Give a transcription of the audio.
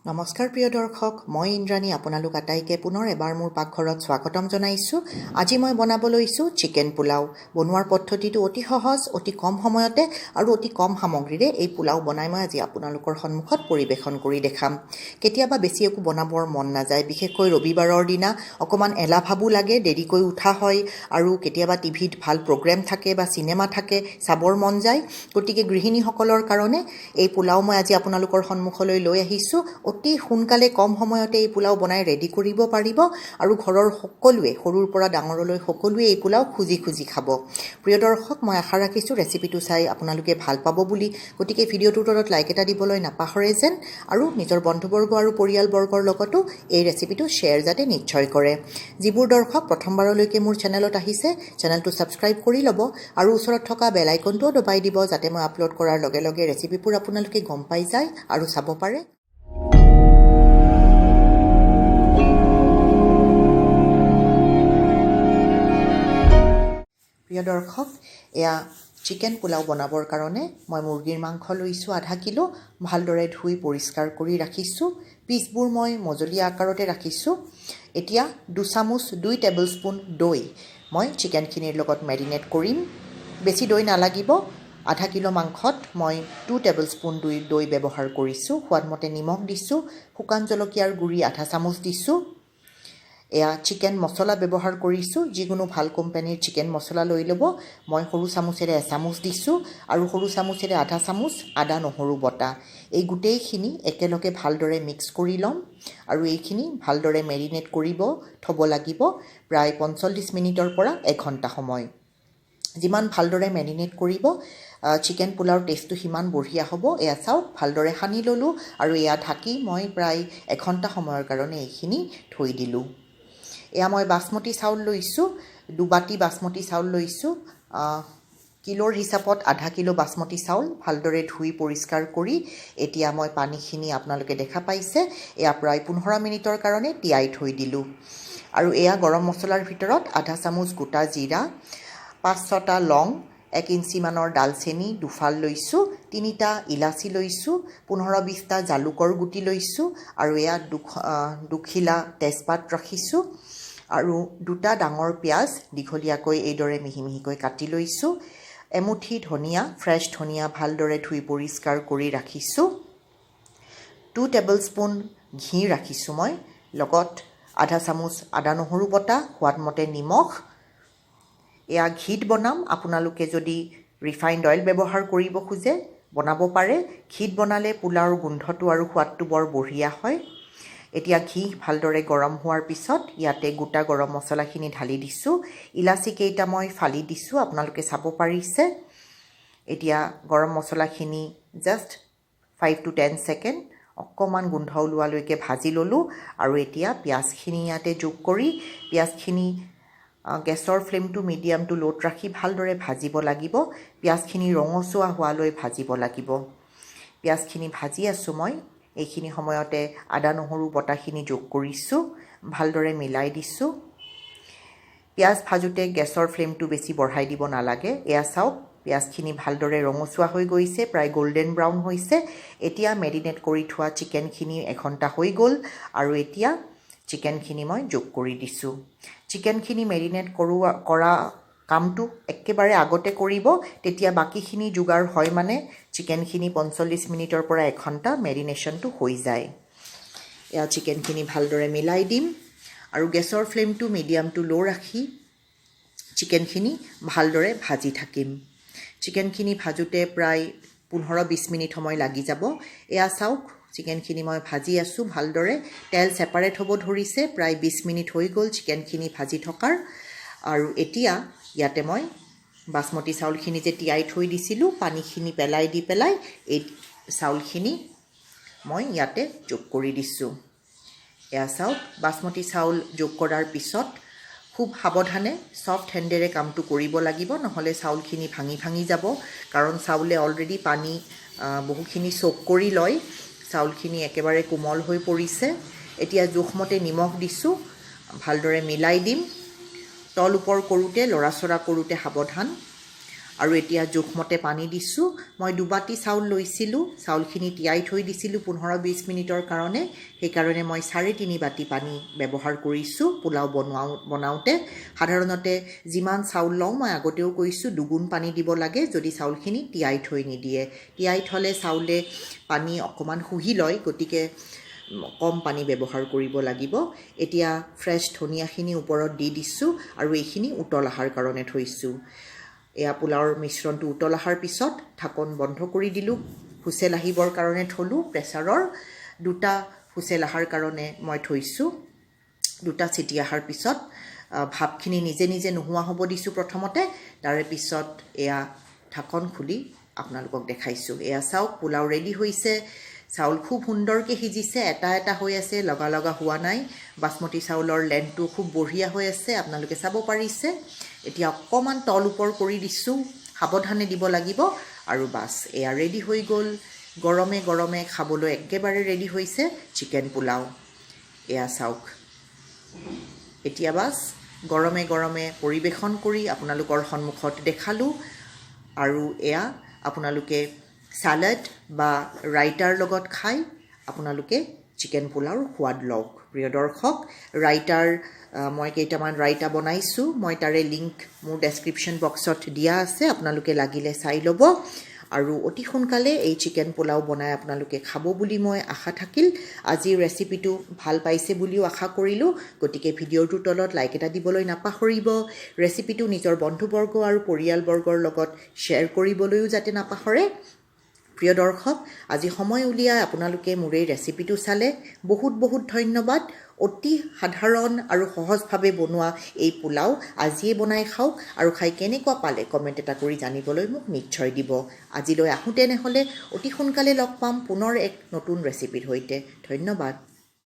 নমস্কাৰ প্ৰিয় দৰ্শক, মই ইন্দ্ৰাণী আপোনালোক আটাইকে পুনৰ এবাৰ মোৰ পাকঘৰত স্বাগতম জনাইছোঁ। আজি মই বনাব লৈছোঁ চিকেন পোলাও। বনোৱাৰ পদ্ধতিটো অতি সহজ, অতি কম সময়তে আৰু অতি কম সামগ্ৰীৰে এই পোলাও বনাই মই আজি আপোনালোকৰ সন্মুখত পৰিৱেশন কৰি দেখাম। কেতিয়াবা বেছি একো বনাবৰ মন নাযায়, বিশেষকৈ ৰবিবাৰৰ দিনা অকণমান এলাহ ভাবো লাগে, দেৰিকৈ উঠা হয় আৰু কেতিয়াবা টিভিত ভাল প্ৰগ্ৰেম থাকে বা চিনেমা থাকে, চাবৰ মন যায়। গতিকে গৃহিণীসকলৰ কাৰণে এই পোলাও মই আজি আপোনালোকৰ সন্মুখলৈ লৈ আহিছোঁ। অতি সোনকালে কম সময়তে এই পোলাও বনাই ৰেডি কৰিব পাৰিব আৰু ঘৰৰ সকলোৱে, সৰুৰ পৰা ডাঙৰলৈ সকলোৱে এই পোলাও খুজি খুজি খাব। প্ৰিয় দৰ্শক, মই আশা ৰাখিছোঁ ৰেচিপিটো চাই আপোনালোকে ভাল পাব বুলি। গতিকে ভিডিঅ'টোৰ তলত লাইক এটা দিবলৈ নাপাহৰে যেন, আৰু নিজৰ বন্ধুবৰ্গ আৰু পৰিয়ালবৰ্গৰ লগতো এই ৰেচিপিটো শ্বেয়াৰ যাতে নিশ্চয় কৰে। যিবোৰ দৰ্শক প্ৰথমবাৰলৈকে মোৰ চেনেলত আহিছে, চেনেলটো ছাবস্ক্ৰাইব কৰি ল'ব আৰু ওচৰত থকা বেল আইকনটোও দবাই দিব, যাতে মই আপলোড কৰাৰ লগে লগে ৰেচিপিবোৰ আপোনালোকে গম পাই যায় আৰু চাব পাৰে। প্ৰিয় দৰ্শক, এয়া চিকেন পোলাও বনাবৰ কাৰণে মই মুৰ্গীৰ মাংস লৈছোঁ আধা কিলো। ভালদৰে ধুই পৰিষ্কাৰ কৰি ৰাখিছোঁ। পিচবোৰ মই মজলীয়া আকাৰতে ৰাখিছোঁ। এতিয়া 2 টেবুল স্পুন দৈ মই চিকেনখিনিৰ লগত মেৰিনেট কৰিম। বেছি দৈ নালাগিব। আধা কিলো মাংসত মই 2 টেবুল স্পুন দৈ ব্যৱহাৰ কৰিছোঁ। সোৱাদমতে নিমখ দিছোঁ। শুকান জলকীয়াৰ গুড়ি আধা চামুচ দিছোঁ। এয়া চিকেন মছলা ব্যৱহাৰ কৰিছোঁ। যিকোনো ভাল কোম্পানীৰ চিকেন মছলা লৈ ল'ব। মই সৰু চামুচেৰে এচামুচ দিছোঁ আৰু সৰু চামুচেৰে আধা চামুচ আদা নহৰু বটা। এই গোটেইখিনি একেলগে ভালদৰে মিক্স কৰি ল'ম আৰু এইখিনি ভালদৰে মেৰিনেট কৰিব থ'ব লাগিব প্ৰায় 45 মিনিটৰ পৰা 1 ঘণ্টা সময়। যিমান ভালদৰে মেৰিনেট কৰিব চিকেন পোলাওৰ টেষ্টটো সিমান বঢ়িয়া হ'ব। এয়া চাওক, ভালদৰে সানি ল'লোঁ আৰু এয়া ঢাকি মই প্ৰায় 1 ঘণ্টা সময়ৰ কাৰণে এইখিনি থৈ দিলোঁ। এয়া মই বাসমতী চাউল লৈছোঁ, 2 বাটি বাসমতী চাউল লৈছোঁ। কিলোৰ হিচাপত আধা কিলো বাসমতী চাউল ভালদৰে ধুই পৰিষ্কাৰ কৰি এতিয়া মই পানীখিনি আপোনালোকে দেখা পাইছে, এয়া প্ৰায় 15 মিনিটৰ কাৰণে তিয়াই থৈ দিলোঁ। আৰু এয়া গৰম মছলাৰ ভিতৰত আধা চামুচ গোটা জিৰা, 5-6টা লং, 1 ইঞ্চিমানৰ ডালচেনি দুফাল লৈছোঁ, 3টা ইলাচি লৈছোঁ, 15-20টা জালুকৰ গুটি লৈছোঁ আৰু এয়া দুখিলা তেজপাত ৰাখিছোঁ আৰু 2টা ডাঙৰ পিঁয়াজ দীঘলীয়াকৈ এইদৰে মিহি মিহিকৈ কাটি লৈছোঁ। এমুঠি ধনিয়া, ফ্ৰেছ ধনিয়া ভালদৰে ধুই পৰিষ্কাৰ কৰি ৰাখিছোঁ। 2 টেবুল স্পুন ঘি ৰাখিছোঁ মই, লগত আধা চামুচ আদা নহৰু বটা, সোৱাদমতে নিমখ। এয়া ঘিত বনাম। আপোনালোকে যদি ৰিফাইণ্ড অইল ব্যৱহাৰ কৰিব খোজে বনাব পাৰে। ঘিত বনালে পোলাওৰ গোন্ধটো আৰু সোৱাদটো বৰ বঢ়িয়া হয়। এতিয়া ঘি ভালদৰে গৰম হোৱাৰ পিছত ইয়াতে গোটা গৰম মছলাখিনি ঢালি দিছোঁ। ইলাচি কেইটা মই ফালি দিছোঁ, আপোনালোকে চাব পাৰিছে। এতিয়া গৰম মছলাখিনি জাষ্ট 5 to 10 ছেকেণ্ড অকণমান গোন্ধ ওলোৱালৈকে ভাজি ল'লোঁ আৰু এতিয়া পিঁয়াজখিনি ইয়াতে যোগ কৰি পিঁয়াজখিনি গেছৰ ফ্লেমটো মিডিয়াম টু ল'ত ৰাখি ভালদৰে ভাজিব লাগিব। পিঁয়াজখিনি ৰঙচুৱা হোৱালৈ ভাজিব লাগিব। পিঁয়াজখিনি ভাজি আছোঁ মই। এইখিনি সময়তে আদা নহৰু বটাখিনি যোগ কৰিছোঁ, ভালদৰে মিলাই দিছোঁ। পিঁয়াজ ভাজোঁতে গেছৰ ফ্লেমটো বেছি বঢ়াই দিব নালাগে। এয়া চাওক, পিঁয়াজখিনি ভালদৰে ৰঙচুৱা হৈ গৈছে, প্ৰায় গল্ডেন ব্ৰাউন হৈছে। এতিয়া মেৰিনেট কৰি থোৱা চিকেনখিনি 1 ঘণ্টা হৈ গ'ল আৰু এতিয়া চিকেনখিনি মই যোগ কৰি দিছোঁ। চিকেনখিনি মেৰিনেট কৰা কামটো একেবাৰে আগতে কৰিব, তেতিয়া বাকীখিনি যোগাৰ হয় মানে চিকেনখিনি 45 মিনিটৰ পৰা 1 ঘণ্টা মেৰিনেশ্যনটো হৈ যায়। এয়া চিকেনখিনি ভালদৰে মিলাই দিম আৰু গেছৰ ফ্লেমটো মিডিয়াম টু ল' ৰাখি চিকেনখিনি ভালদৰে ভাজি থাকিম। চিকেনখিনি ভাজোঁতে প্ৰায় 15-20 মিনিট সময় লাগি যাব। এয়া চাওক, চিকেনখিনি মই ভাজি আছোঁ ভালদৰে। তেল ছেপাৰেট হ'ব ধৰিছে, প্ৰায় 20 মিনিট হৈ গ'ল চিকেনখিনি ভাজি থকাৰ। আৰু এতিয়া ইয়াতে মই বাসমতী চাউলখিনি যে তিয়াই থৈ দিছিলোঁ, পানীখিনি পেলাই দি পেলাই এই চাউলখিনি মই ইয়াতে যোগ কৰি দিছোঁ। এয়া চাওক, বাসমতী চাউল যোগ কৰাৰ পিছত খুব সাৱধানে ছফ্ট হেণ্ডেৰে কামটো কৰিব লাগিব, নহ'লে চাউলখিনি ভাঙি ভাঙি যাব। কাৰণ চাউলে অলৰেডি পানী বহুখিনি চক কৰি লয়। চাউলখিনি একেবাৰে কোমল হৈ পৰিছে। এতিয়া জোখমতে নিমখ দিছোঁ, ভালদৰে মিলাই দিম। তল ওপৰ কৰোঁতে, লৰাচৰা কৰোঁতে সাৱধান। আৰু এতিয়া জোখমতে পানী দিছোঁ মই 2 বাটি চাউল লৈছিলোঁ চাউলখিনি তিয়াই থৈ দিছিলোঁ 15-20 মিনিটৰ কাৰণে সেইকাৰণে মই 3.5 বাটি পানী ব্যৱহাৰ কৰিছোঁ পোলাও বনাওঁতে সাধাৰণতে যিমান চাউল লওঁ মই আগতেও কৈছোঁ দুগুণ পানী দিব লাগে যদি চাউলখিনি তিয়াই থৈ নিদিয়ে তিয়াই থলে চাউলে পানী অকমান শুহি লয় গতিকে কম পানী ব্যৱহাৰ কৰিব লাগিব এতিয়া ফ্ৰেছ ধনিয়াখিনি ওপৰত দি দিছোঁ আৰু এইখিনি উতল আহাৰ কাৰণে থৈছোঁ এয়া পোলাওৰ মিশ্ৰণটো উতল আহাৰ পিছত ঢাকন বন্ধ কৰি দিলোঁ হুচেল আহিবৰ কাৰণে থলোঁ প্ৰেছাৰৰ 2টা হুচেল আহাৰ কাৰণে মই থৈছোঁ 2টা চিটি আহাৰ পিছত ভাপখিনি নিজে নিজে নোহোৱা হ'ব দিছোঁ প্ৰথমতে তাৰে পিছত এয়া ঢাকন খুলি আপোনালোকক দেখাইছোঁ এয়া চাওক পোলাও ৰেডি হৈছে চাউল খুব সুন্দৰকৈ সিজিছে এটা হৈ আছে লগা লগা হোৱা নাই বাসমতি চাউলৰ লেনটো খুব বঢ়িয়া হৈ আছে আপোনালোকে চাব পাৰিছে এতিয়া অকমান তল ওপৰ কৰি দিছোঁ সাৱধানে দিব লাগিব আৰু বাস এয়া ৰেডি হৈ গ'ল গৰমে গৰমে খাবলৈ একেবাৰে ৰেডি হৈছে চিকেন পোলাও এয়া চাওক এতিয়া বাস গৰমে গৰমে পৰিবেশন কৰি আপোনালোকৰ সন্মুখত দেখালোঁ আৰু এয়া আপোনালোকে সালাড বা ৰাইটাৰ লগত খাই আপোনালোকে চিকেন পোলাওৰ সোৱাদ লওক প্ৰিয় দৰ্শক ৰাইটাৰ মই কেইটামান ৰাইটা বনাইছোঁ মই তাৰে লিংক মোৰ ডেছক্ৰিপশ্যন বক্সত দিয়া আছে আপোনালোকে লাগিলে চাই ল'ব আৰু অতি সোনকালে এই চিকেন পোলাও বনাই আপোনালোকে খাব বুলি মই আশা থাকিল আজি ৰেচিপিটো ভাল পাইছে বুলিও আশা কৰিলোঁ গতিকে ভিডিঅ'টোৰ তলত লাইক এটা দিবলৈ নাপাহৰিব ৰেচিপিটো নিজৰ বন্ধুবৰ্গ আৰু পৰিয়ালবৰ্গৰ লগত শ্বেয়াৰ কৰিবলৈও যাতে নাপাহৰে প্ৰিয় দৰ্শক আজি সময় উলিয়াই আপোনালোকে মোৰ এই ৰেচিপিটো চালে বহুত বহুত ধন্যবাদ অতি সাধাৰণ আৰু সহজভাৱে বনোৱা এই পোলাও আজিয়ে বনাই খাওক আৰু খাই কেনেকুৱা পালে কমেণ্ট এটা কৰি জানিবলৈ মোক নিশ্চয় দিব আজিলৈ আহোঁতে নহ'লে অতি সোনকালে লগ পাম পুনৰ এক নতুন ৰেচিপিৰ সৈতে ধন্যবাদ